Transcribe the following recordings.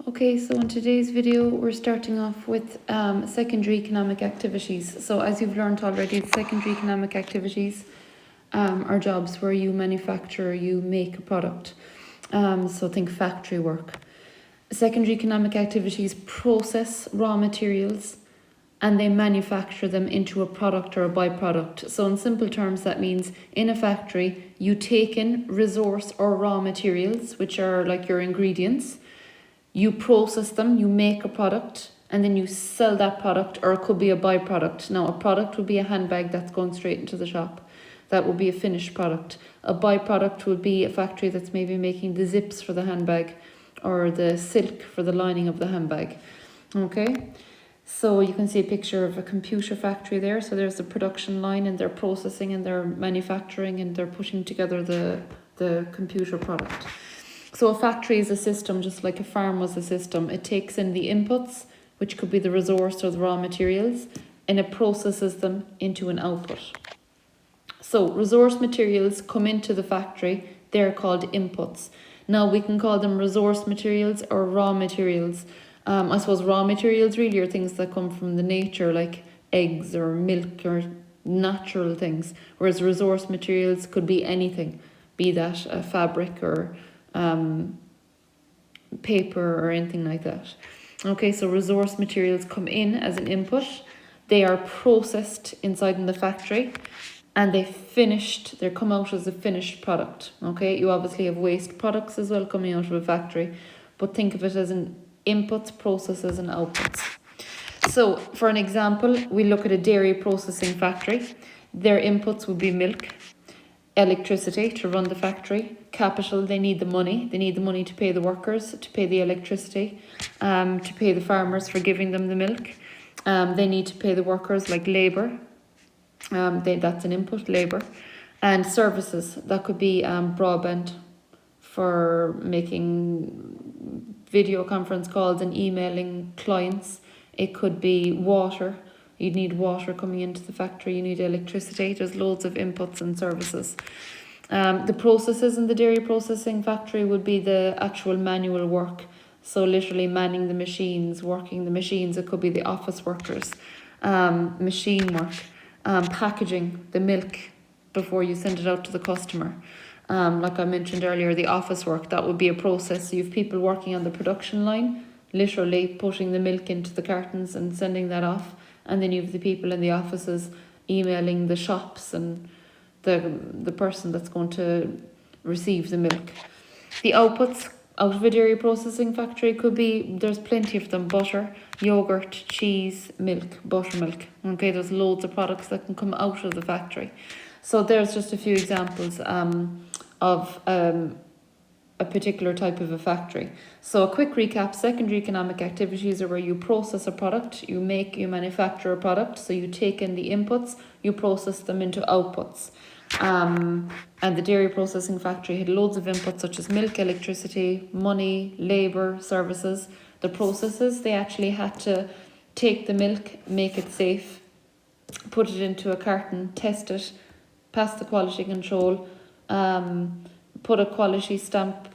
Okay, so in today's video, we're starting off with secondary economic activities. So as you've learned already, secondary economic activities are jobs where you manufacture, you make a product. So think factory work. Secondary economic activities process raw materials and they manufacture them into a product or a byproduct. So in simple terms, that means in a factory, you take in resource or raw materials, which are like your ingredients. You process them, you make a product, and then you sell that product, or it could be a byproduct. Now, a product would be a handbag that's going straight into the shop. That would be a finished product. A byproduct would be a factory that's maybe making the zips for the handbag or the silk for the lining of the handbag. Okay, so you can see a picture of a computer factory there. So there's the production line and they're processing and they're manufacturing and they're putting together the computer product. So a factory is a system, just like a farm was a system. It takes in the inputs, which could be the resource or the raw materials, and it processes them into an output. So resource materials come into the factory, they're called inputs. Now we can call them resource materials or raw materials. I suppose raw materials really are things that come from the nature, like eggs or milk or natural things, whereas resource materials could be anything, be that a fabric or paper or anything like that. Okay, so resource materials come in as an input. They are processed inside in the factory and they come out as a finished product. Okay, you obviously have waste products as well coming out of a factory, but think of it as an inputs, processes and outputs. So for an example, we look at a dairy processing factory. Their inputs would be milk, electricity to run the factory, capital, they need the money to pay the workers, to pay the electricity, to pay the farmers for giving them the milk. They need to pay the workers like labour, that's an input, labour, and services, that could be broadband for making video conference calls and emailing clients. It could be water. You need water coming into the factory, you need electricity, there's loads of inputs and services. The processes in the dairy processing factory would be the actual manual work. So literally manning the machines, working the machines, it could be the office workers, machine work, packaging the milk before you send it out to the customer. Like I mentioned earlier, the office work, that would be a process. So you have people working on the production line, literally putting the milk into the cartons and sending that off. And then you have the people in the offices emailing the shops and the person that's going to receive the milk. The outputs out of a dairy processing factory could be, there's plenty of them, butter, yogurt, cheese, milk, buttermilk. Okay, there's loads of products that can come out of the factory. So there's just a few examples of a particular type of a factory. So a quick recap: secondary economic activities are where you process a product, you manufacture a product. So you take in the inputs, you process them into outputs. And the dairy processing factory had loads of inputs such as milk, electricity, money, labour, services. The processes, they actually had to take the milk, make it safe, put it into a carton, test it, pass the quality control, put a quality stamp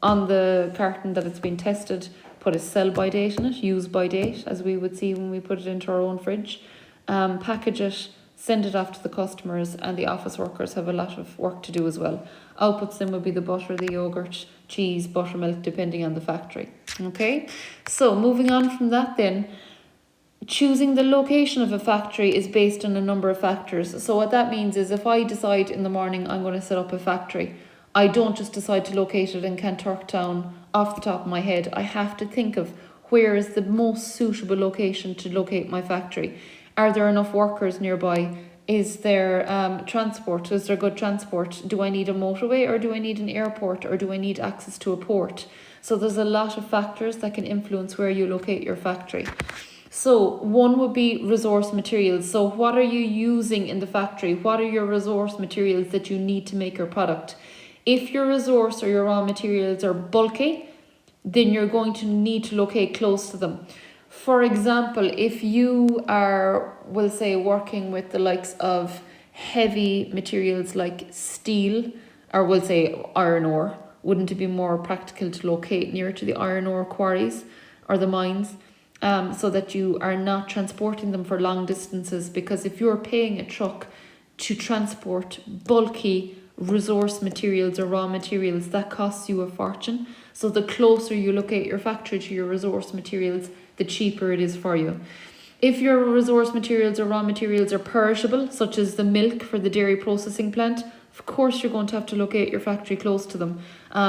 on the carton that it's been tested, put a sell by date in it, use by date, as we would see when we put it into our own fridge, package it, send it off to the customers, and the office workers have a lot of work to do as well. Outputs then would be the butter, the yogurt, cheese, buttermilk, depending on the factory. Okay, so moving on from that then, choosing the location of a factory is based on a number of factors. So what that means is if I decide in the morning I'm going to set up a factory, I don't just decide to locate it in Kanturk Town off the top of my head. I have to think of where is the most suitable location to locate my factory. Are there enough workers nearby? Is there transport? Is there good transport? Do I need a motorway or do I need an airport or do I need access to a port? So there's a lot of factors that can influence where you locate your factory. So one would be resource materials. So what are you using in the factory? What are your resource materials that you need to make your product? If your resource or your raw materials are bulky, then you're going to need to locate close to them. For example, if you are, we'll say, working with the likes of heavy materials like steel, or we'll say iron ore, wouldn't it be more practical to locate near to the iron ore quarries or the mines, so that you are not transporting them for long distances? Because if you're paying a truck to transport bulky resource materials or raw materials, that costs you a fortune. So the closer you locate your factory to your resource materials, the cheaper it is for you. If your resource materials or raw materials are perishable, such as the milk for the dairy processing plant, of course you're going to have to locate your factory close to them,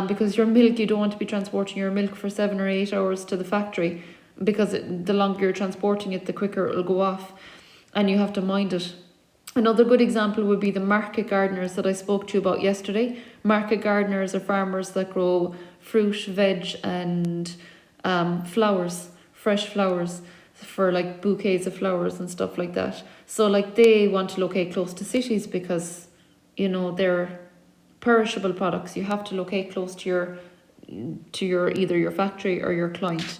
because your milk, you don't want to be transporting your milk for 7 or 8 hours to the factory, because the longer you're transporting it, the quicker it'll go off, and you have to mind it. Another good example would be the market gardeners that I spoke to you about yesterday. Market gardeners are farmers that grow fruit, veg and flowers, fresh flowers, for like bouquets of flowers and stuff like that. So like they want to locate close to cities because, you know, they're perishable products. You have to locate close to your either your factory or your client.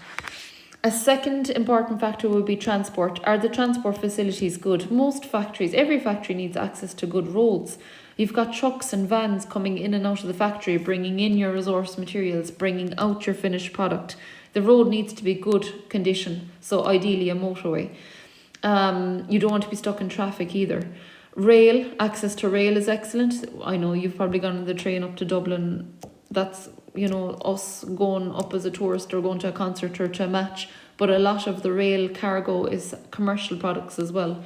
A second important factor would be transport. Are the transport facilities good? Most factories, every factory needs access to good roads. You've got trucks and vans coming in and out of the factory, bringing in your resource materials, bringing out your finished product. The road needs to be good condition, so ideally a motorway. You don't want to be stuck in traffic either. Rail, access to rail is excellent. I know you've probably gone on the train up to Dublin. That's, you know, us going up as a tourist or going to a concert or to a match. But a lot of the rail cargo is commercial products as well.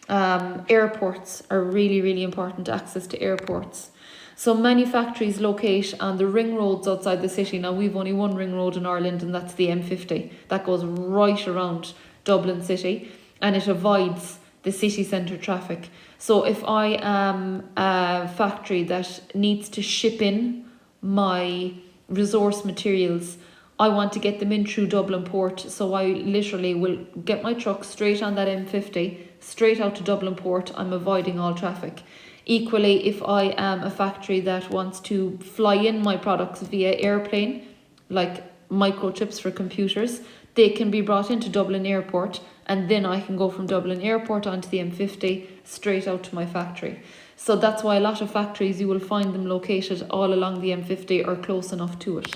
Airports are really, really important, access to airports. So many factories locate on the ring roads outside the city. Now we've only one ring road in Ireland, and that's the M50. That goes right around Dublin city and it avoids the city centre traffic. So if I am a factory that needs to ship in my resource materials, I want to get them in through Dublin port. So I literally will get my truck straight on that M50, straight out to Dublin port. I'm avoiding all traffic. Equally, if I am a factory that wants to fly in my products via airplane, like microchips for computers, they can be brought into Dublin Airport, and then I can go from Dublin Airport onto the M50 straight out to my factory. So that's why a lot of factories, you will find them located all along the M50 or close enough to it.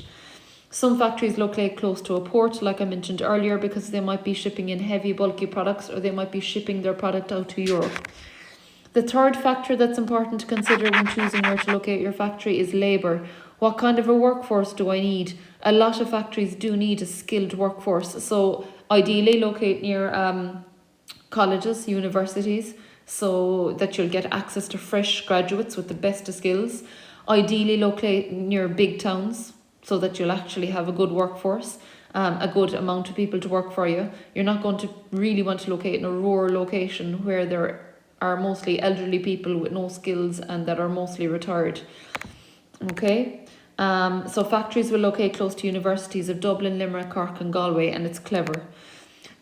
Some factories locate close to a port, like I mentioned earlier, because they might be shipping in heavy, bulky products, or they might be shipping their product out to Europe. The third factor that's important to consider when choosing where to locate your factory is labour. What kind of a workforce do I need? A lot of factories do need a skilled workforce. So ideally locate near colleges, universities, so that you'll get access to fresh graduates with the best of skills. Ideally locate near big towns so that you'll actually have a good workforce, a good amount of people to work for you. You're not going to really want to locate in a rural location where there are mostly elderly people with no skills and that are mostly retired. Okay, so factories will locate close to universities of Dublin, Limerick, Cork and Galway, and it's clever.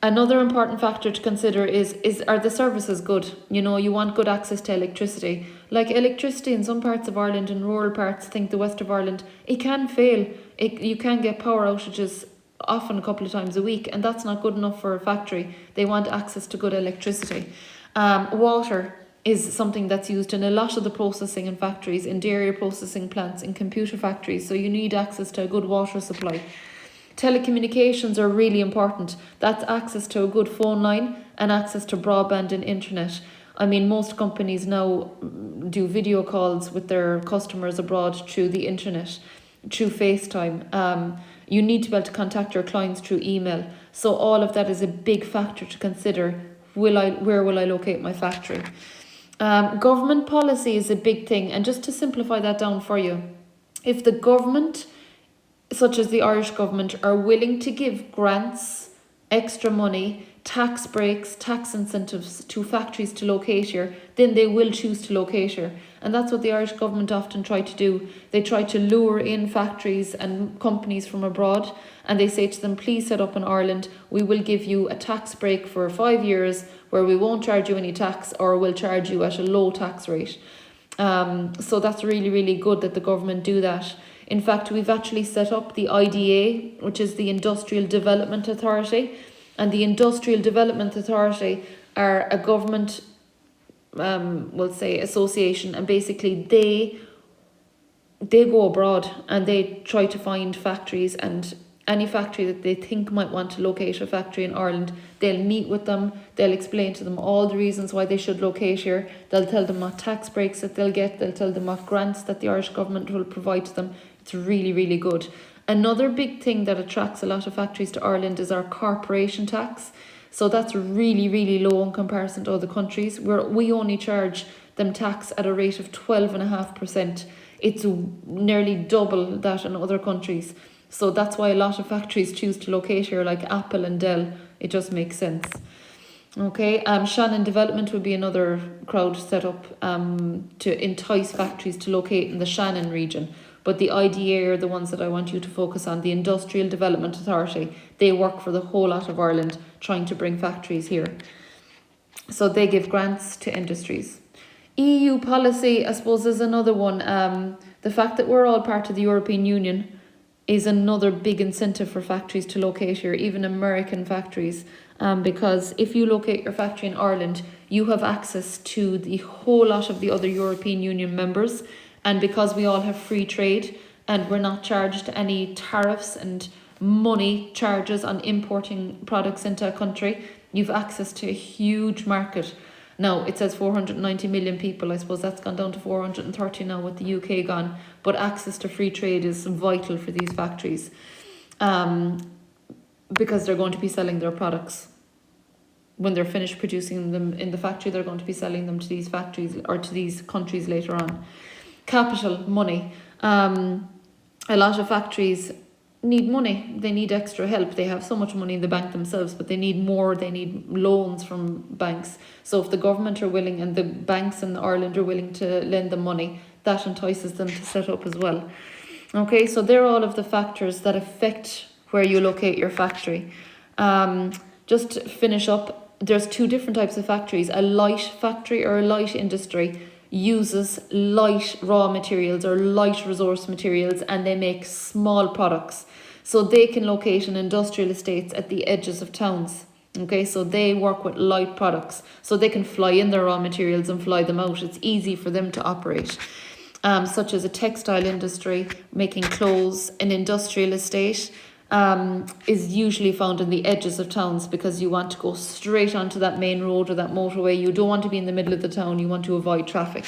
Another important factor to consider is are the services good? You know, you want good access to electricity. Like electricity in some parts of Ireland and rural parts, think the west of Ireland, it can fail. You can get power outages often a couple of times a week, and that's not good enough for a factory. They want access to good electricity. Water is something that's used in a lot of the processing in factories, in dairy processing plants, in computer factories, so you need access to a good water supply. Telecommunications are really important. That's access to a good phone line and access to broadband and internet. I mean, most companies now do video calls with their customers abroad through the internet, through FaceTime. You need to be able to contact your clients through email. So all of that is a big factor to consider. Where will I locate my factory? Government policy is a big thing, and just to simplify that down for you, if the government, such as the Irish government, are willing to give grants, extra money, tax breaks, tax incentives to factories to locate here, then they will choose to locate here. And that's what the Irish government often try to do. They try to lure in factories and companies from abroad, and they say to them, please set up in Ireland. We will give you a tax break for 5 years where we won't charge you any tax, or we'll charge you at a low tax rate. So that's really, really good that the government do that. In fact, we've actually set up the IDA, which is the Industrial Development Authority. And the Industrial Development Authority are a government, we'll say, association. And basically they they go abroad and they try to find factories, and any factory that they think might want to locate a factory in Ireland, they'll meet with them, they'll explain to them all the reasons why they should locate here, they'll tell them what tax breaks that they'll get, they'll tell them what grants that the Irish government will provide to them. It's really, really good. Another big thing that attracts a lot of factories to Ireland is our corporation tax. So that's really, really low in comparison to other countries, where we only charge them tax at a rate of 12.5%. It's nearly double that in other countries. So that's why a lot of factories choose to locate here, like Apple and Dell. It just makes sense. Okay, Shannon Development would be another crowd set up to entice factories to locate in the Shannon region. But the IDA are the ones that I want you to focus on, the Industrial Development Authority. They work for the whole lot of Ireland, trying to bring factories here. So they give grants to industries. EU policy, I suppose, is another one. The fact that we're all part of the European Union is another big incentive for factories to locate here, even American factories. Because if you locate your factory in Ireland, you have access to the whole lot of the other European Union members. And because we all have free trade and we're not charged any tariffs and money charges on importing products into a country, you've access to a huge market. Now, it says 490 million people. I suppose that's gone down to 430 now with the UK gone. But access to free trade is vital for these factories, because they're going to be selling their products. When they're finished producing them in the factory, they're going to be selling them to these factories or to these countries later on. Capital, money. A lot of factories need money. They need extra help. They have so much money in the bank themselves, but they need more. They need loans from banks. So if the government are willing and the banks in Ireland are willing to lend them money, that entices them to set up as well. Okay, so they're all of the factors that affect where you locate your factory. Just to finish up, there's two different types of factories. A light factory or a light industry uses light raw materials or light resource materials, and they make small products. So they can locate in industrial estates at the edges of towns. Okay, so they work with light products. So they can fly in their raw materials and fly them out. It's easy for them to operate. Such as a textile industry, making clothes, an industrial estate, is usually found in the edges of towns, because you want to go straight onto that main road or that motorway. You don't want to be in the middle of the town. You want to avoid traffic.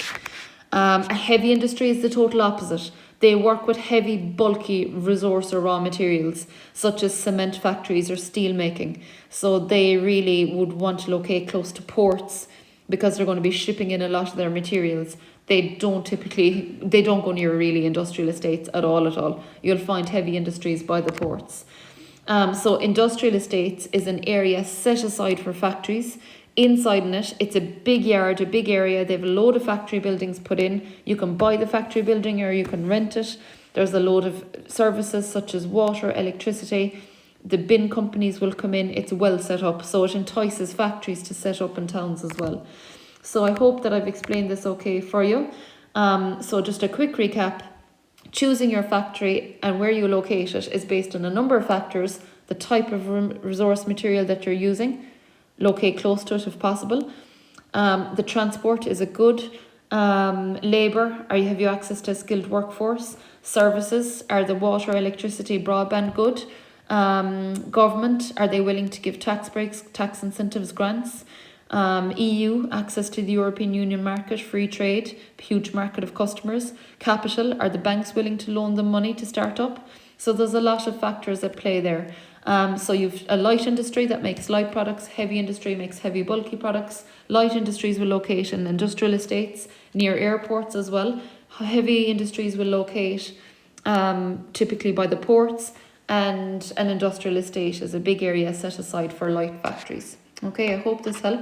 A heavy industry is the total opposite. They work with heavy, bulky resource or raw materials, such as cement factories or steel making. So they really would want to locate close to ports, because they're going to be shipping in a lot of their materials. They don't go near really industrial estates at all. You'll find heavy industries by the ports. So industrial estates is an area set aside for factories. Inside in it, it's a big yard, a big area. They have a load of factory buildings put in. You can buy the factory building or you can rent it. There's a load of services such as water, electricity. The bin companies will come in. It's well set up. So it entices factories to set up in towns as well. So I hope that I've explained this okay for you. So just a quick recap. Choosing your factory and where you locate it is based on a number of factors. The type of resource material that you're using. Locate close to it if possible. The transport, is it good? Labour, have you access to a skilled workforce? Services, are the water, electricity, broadband good? Government, are they willing to give tax breaks, tax incentives, grants? EU, access to the European Union market, free trade, huge market of customers. Capital, are the banks willing to loan them money to start up? So there's a lot of factors at play there. So you've a light industry that makes light products, heavy industry makes heavy bulky products. Light industries will locate in industrial estates, near airports as well. Heavy industries will locate typically by the ports, and an industrial estate is a big area set aside for light factories. Okay, I hope this helps.